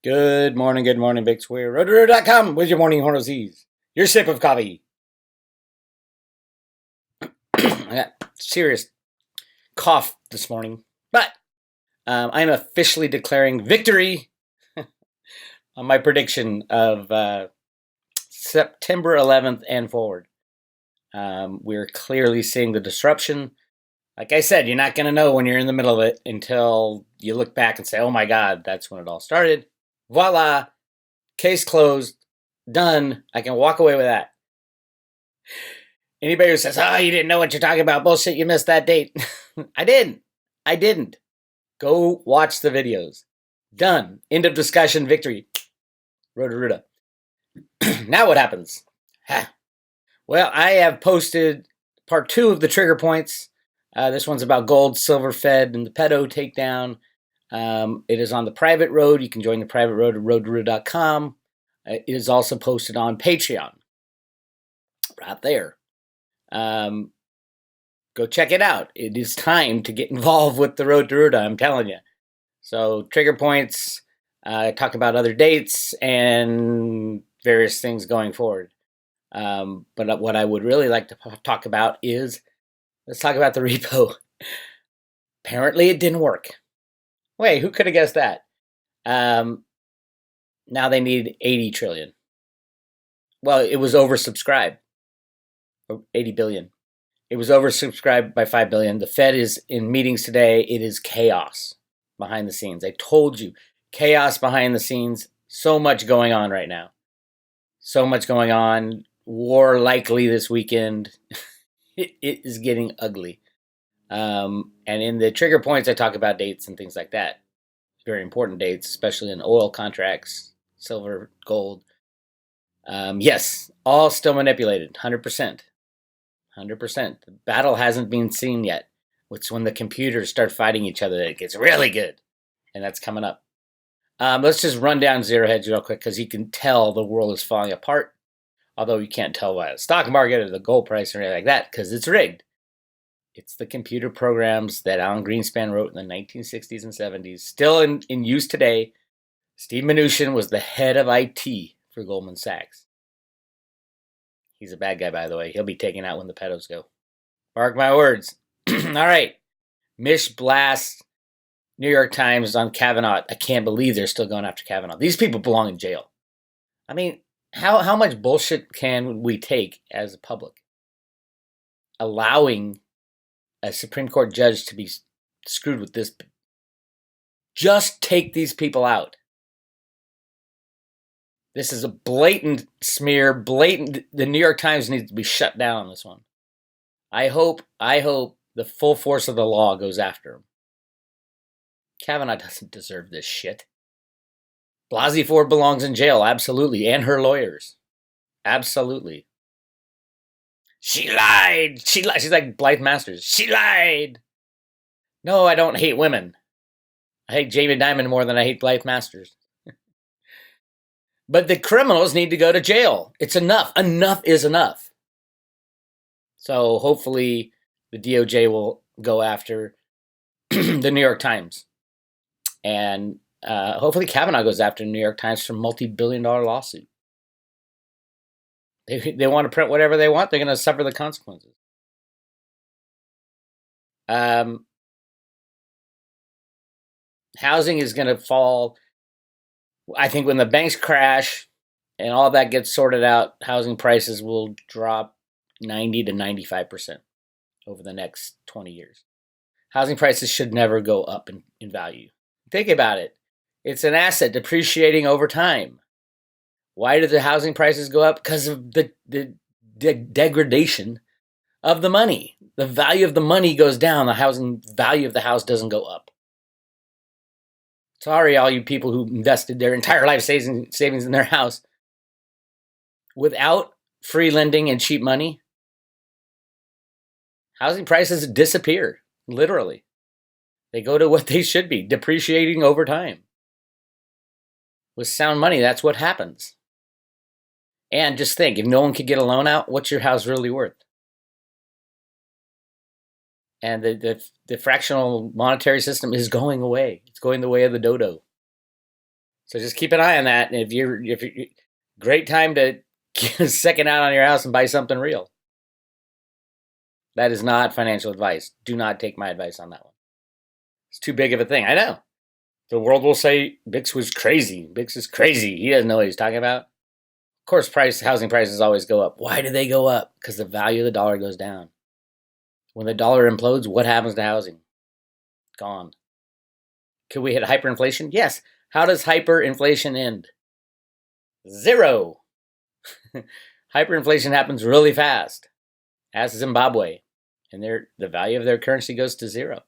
Good morning, Big Weir. Roota.com with your morning horosies. Your sip of coffee. I got serious cough this morning, but I'm officially declaring victory on my prediction of September 11th and forward. We're clearly seeing the disruption. Like I said, you're not going to know when you're in the middle of it until you look back and say, oh my God, that's when it all started. Voila, case closed, done. I can walk away with that. Anybody who says, you didn't know what you're talking about, bullshit, you missed that date. I didn't. Go watch the videos. Done. End of discussion, victory. Roota. Now what happens? Well, I have posted part 2 of the trigger points. This one's about gold, silver, Fed, and the pedo takedown. It is on the private road. You can join the private road at road.com. It is also posted on Patreon. Right there. Go check it out. It is time to get involved with the Road to Roota, I'm telling you. So trigger points, talk about other dates and various things going forward. But what I would really like to talk about is, let's talk about the repo. Apparently it didn't work. Wait, who could have guessed that? Now they need 80 trillion. Well, it was oversubscribed. 80 billion. It was oversubscribed by 5 billion. The Fed is in meetings today. It is chaos behind the scenes. I told you, chaos behind the scenes. So much going on right now. So much going on. War likely this weekend. It is getting ugly. And in the trigger points, I talk about dates and things like that. Very important dates, especially in oil contracts, silver, gold. Yes, all still manipulated, 100%. 100%. The battle hasn't been seen yet. It's when the computers start fighting each other that it gets really good. And that's coming up. Let's just run down zero hedge real quick because you can tell the world is falling apart. Although you can't tell by the stock market or the gold price or anything like that because it's rigged. It's the computer programs that Alan Greenspan wrote in the 1960s and 70s. Still in use today. Steve Mnuchin was the head of IT for Goldman Sachs. He's a bad guy, by the way. He'll be taken out when the pedos go. Mark my words. All right. Mish Blast, New York Times on Kavanaugh. I can't believe they're still going after Kavanaugh. These people belong in jail. I mean, how much bullshit can we take as a public? Allowing a Supreme Court judge to be screwed with this. Just take these people out. This is a blatant smear, blatant. The New York Times needs to be shut down on this one. I hope the full force of the law goes after him. Kavanaugh doesn't deserve this shit. Blasey Ford belongs in jail, absolutely, and her lawyers. Absolutely. She lied. She's like Blythe Masters. She lied. No, I don't hate women. I hate Jamie Dimon more than I hate Blythe Masters. But the criminals need to go to jail. It's enough. Enough is enough. So hopefully the DOJ will go after the New York Times. And hopefully Kavanaugh goes after the New York Times for a multi-billion-dollar lawsuit. They want to print whatever they want. They're going to suffer the consequences. Housing is going to fall. I think when the banks crash and all that gets sorted out, housing prices will drop 90 to 95% over the next 20 years. Housing prices should never go up in value. Think about it. It's an asset depreciating over time. Why do the housing prices go up? Because of the degradation of the money. The value of the money goes down. The housing value of the house doesn't go up. Sorry, all you people who invested their entire life savings in their house. Without free lending and cheap money, housing prices disappear, literally. They go to what they should be, depreciating over time. With sound money, that's what happens. And just think, if no one could get a loan out, what's your house really worth? And the fractional monetary system is going away. It's going the way of the dodo. So just keep an eye on that. And if you're great time to second out on your house and buy something real. That is not financial advice. Do not take my advice on that one. It's too big of a thing. I know. The world will say Bix was crazy. Bix is crazy. He doesn't know what he's talking about. Of course, housing prices always go up. Why do they go up? Because the value of the dollar goes down. When the dollar implodes, what happens to housing? Gone. Could we hit hyperinflation? Yes. How does hyperinflation end? Zero. Hyperinflation happens really fast. Ask Zimbabwe. And the value of their currency goes to zero.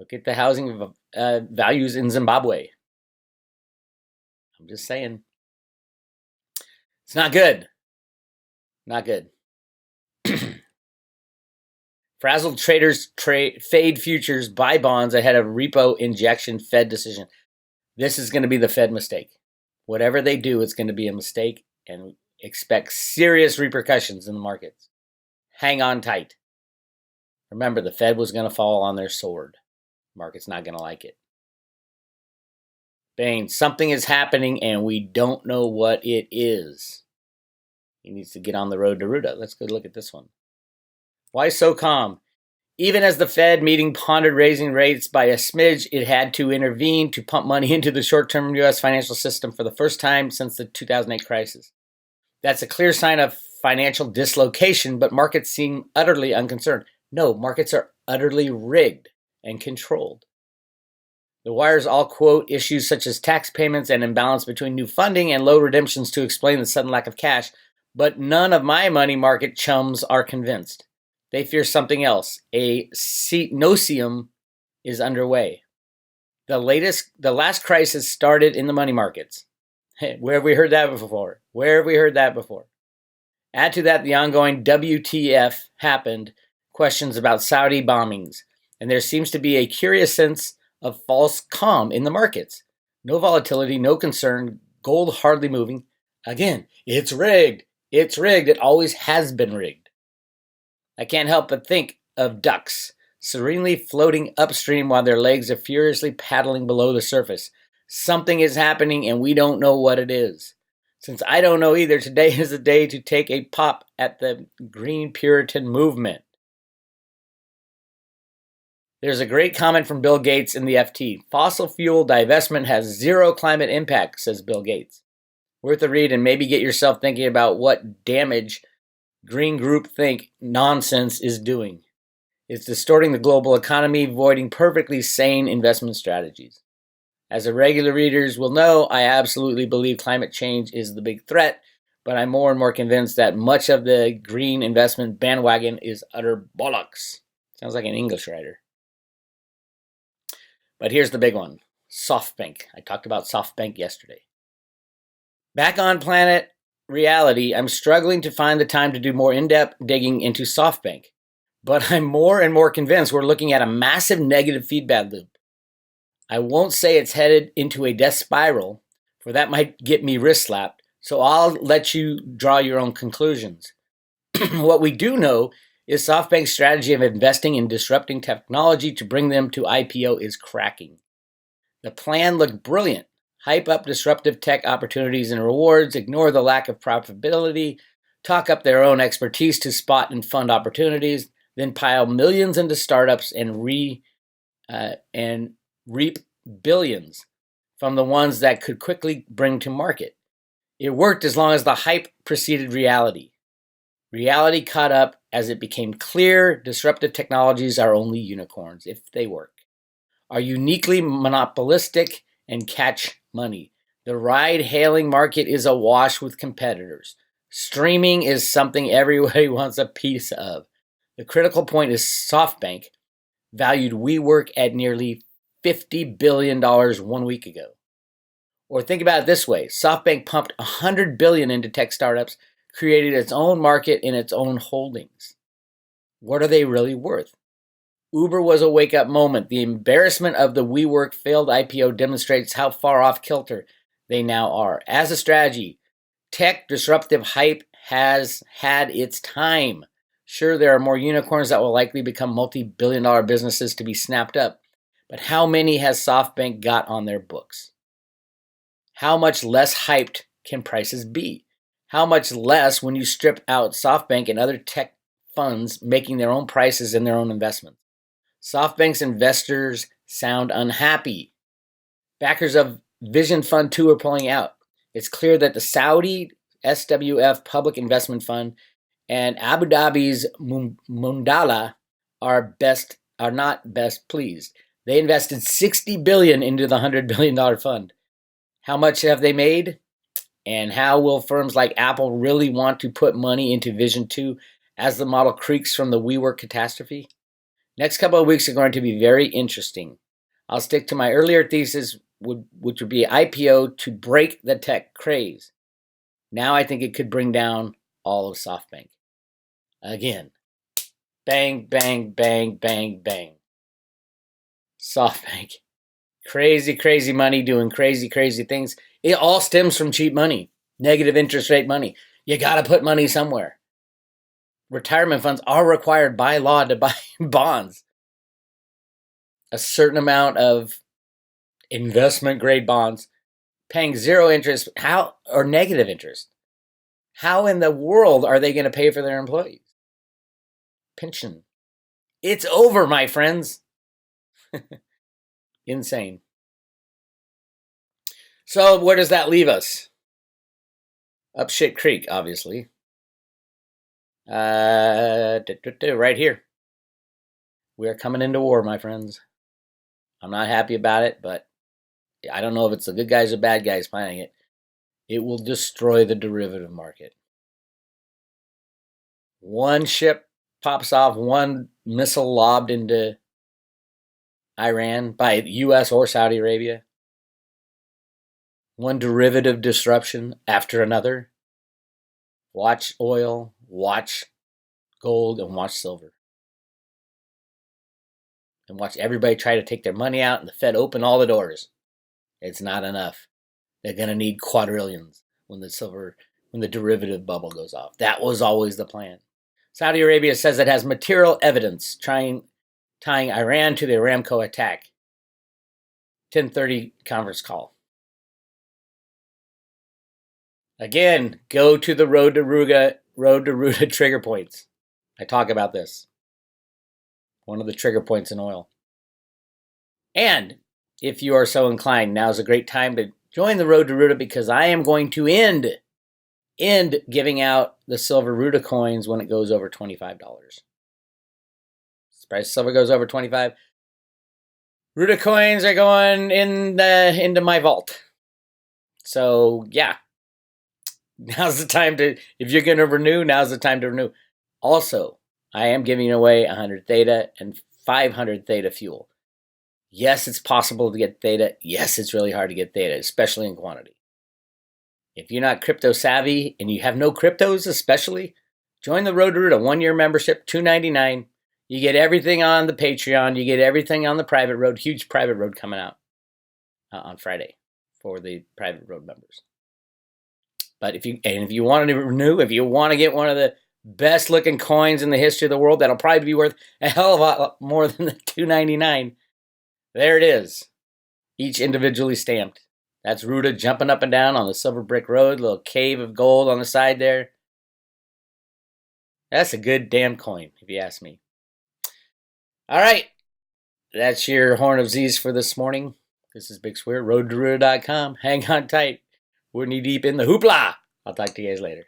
Look at the housing values in Zimbabwe. I'm just saying. It's not good. Not good. Frazzled traders fade futures, buy bonds ahead of repo injection Fed decision. This is going to be the Fed mistake. Whatever they do, it's going to be a mistake, and expect serious repercussions in the markets. Hang on tight. Remember, the Fed was going to fall on their sword. Market's not going to like it. Bain, something is happening and we don't know what it is. He needs to get on the road to Roota. Let's go look at this one. Why so calm? Even as the Fed meeting pondered raising rates by a smidge, it had to intervene to pump money into the short-term U.S. financial system for the first time since the 2008 crisis. That's a clear sign of financial dislocation, but markets seem utterly unconcerned. No, markets are utterly rigged and controlled. The wires all quote issues such as tax payments and imbalance between new funding and low redemptions to explain the sudden lack of cash, but none of my money market chums are convinced. They fear something else. A noceum is underway. The last crisis started in the money markets. Where have we heard that before? Where have we heard that before? Add to that the ongoing WTF happened, questions about Saudi bombings, and there seems to be a curious sense of false calm in the markets. No volatility, no concern, gold hardly moving. Again, it's rigged. It's rigged. It always has been rigged. I can't help but think of ducks serenely floating upstream while their legs are furiously paddling below the surface. Something is happening and we don't know what it is. Since I don't know either, today is the day to take a pop at the Green Puritan movement. There's a great comment from Bill Gates in the FT. Fossil fuel divestment has zero climate impact, says Bill Gates. Worth a read and maybe get yourself thinking about what damage Green Group think nonsense is doing. It's distorting the global economy, voiding perfectly sane investment strategies. As the regular readers will know, I absolutely believe climate change is the big threat, but I'm more and more convinced that much of the green investment bandwagon is utter bollocks. Sounds like an English writer. But here's the big one. Softbank. I talked about Softbank yesterday. Back on planet reality, I'm struggling to find the time to do more in-depth digging into Softbank. But I'm more and more convinced we're looking at a massive negative feedback loop. I won't say it's headed into a death spiral, for that might get me wrist slapped, so I'll let you draw your own conclusions. What we do know is SoftBank's strategy of investing in disrupting technology to bring them to IPO is cracking. The plan looked brilliant. Hype up disruptive tech opportunities and rewards, ignore the lack of profitability, talk up their own expertise to spot and fund opportunities, then pile millions into startups and reap billions from the ones that could quickly bring to market. It worked as long as the hype preceded reality. Reality caught up as it became clear disruptive technologies are only unicorns if they work, are uniquely monopolistic and catch money. The ride-hailing market is awash with competitors. Streaming is something everybody wants a piece of. The critical point is SoftBank valued WeWork at nearly $50 billion 1 week ago. Or think about it this way. SoftBank pumped $100 billion into tech startups, created its own market in its own holdings. What are they really worth? Uber was a wake-up moment. The embarrassment of the WeWork failed IPO demonstrates how far off kilter they now are. As a strategy, tech disruptive hype has had its time. Sure, there are more unicorns that will likely become multi-billion-dollar businesses to be snapped up, but how many has SoftBank got on their books? How much less hyped can prices be? How much less when you strip out SoftBank and other tech funds making their own prices in their own investments? SoftBank's investors sound unhappy. Backers of Vision Fund 2 are pulling out. It's clear that the Saudi SWF Public Investment Fund and Abu Dhabi's Mundala are not best pleased. They invested $60 billion into the $100 billion fund. How much have they made? And how will firms like Apple really want to put money into Vision 2 as the model creaks from the WeWork catastrophe? Next couple of weeks are going to be very interesting. I'll stick to my earlier thesis, which would be IPO to break the tech craze. Now I think it could bring down all of SoftBank. Again, bang, bang, bang, bang, bang. SoftBank. Crazy, crazy money doing crazy, crazy things. It all stems from cheap money, negative interest rate money. You got to put money somewhere. Retirement funds are required by law to buy bonds. A certain amount of investment grade bonds paying zero interest, or negative interest. How in the world are they going to pay for their employees? Pension. It's over, my friends. Insane. So where does that leave us? Up shit creek, obviously. Right here. We are coming into war, my friends. I'm not happy about it, but I don't know if it's the good guys or bad guys planning it. It will destroy the derivative market. One ship pops off, one missile lobbed into Iran by the U.S. or Saudi Arabia. One derivative disruption after another. Watch oil, watch gold, and watch silver. And watch everybody try to take their money out and the Fed open all the doors. It's not enough. They're going to need quadrillions when the derivative bubble goes off. That was always the plan. Saudi Arabia says it has material evidence tying Iran to the Aramco attack. 10:30 conference call. Again, go to the Road to Roota trigger points. I talk about this. One of the trigger points in oil. And if you are so inclined, now's a great time to join the Road to Roota because I am going to end giving out the silver Roota coins when it goes over $25. The price of silver goes over $25. Roota coins are going into my vault. So yeah, now's the time to, if you're going to renew, now's the time to renew. Also, I am giving away 100 Theta and 500 Theta fuel. Yes, it's possible to get Theta. Yes, it's really hard to get Theta, especially in quantity. If you're not crypto savvy and you have no cryptos especially, join the Road to Roota 1-year membership, $2.99. You get everything on the Patreon. You get everything on the private road. Huge private road coming out on Friday for the private road members. But if you want to renew, if you want to get one of the best looking coins in the history of the world, that'll probably be worth a hell of a lot more than the $2.99. There it is, each individually stamped. That's Roota jumping up and down on the silver brick road, little cave of gold on the side there. That's a good damn coin, if you ask me. All right, that's your Horn of Z's for this morning. This is Big Swear, roadtoroota.com. Hang on tight. We're knee deep in the hoopla. I'll talk to you guys later.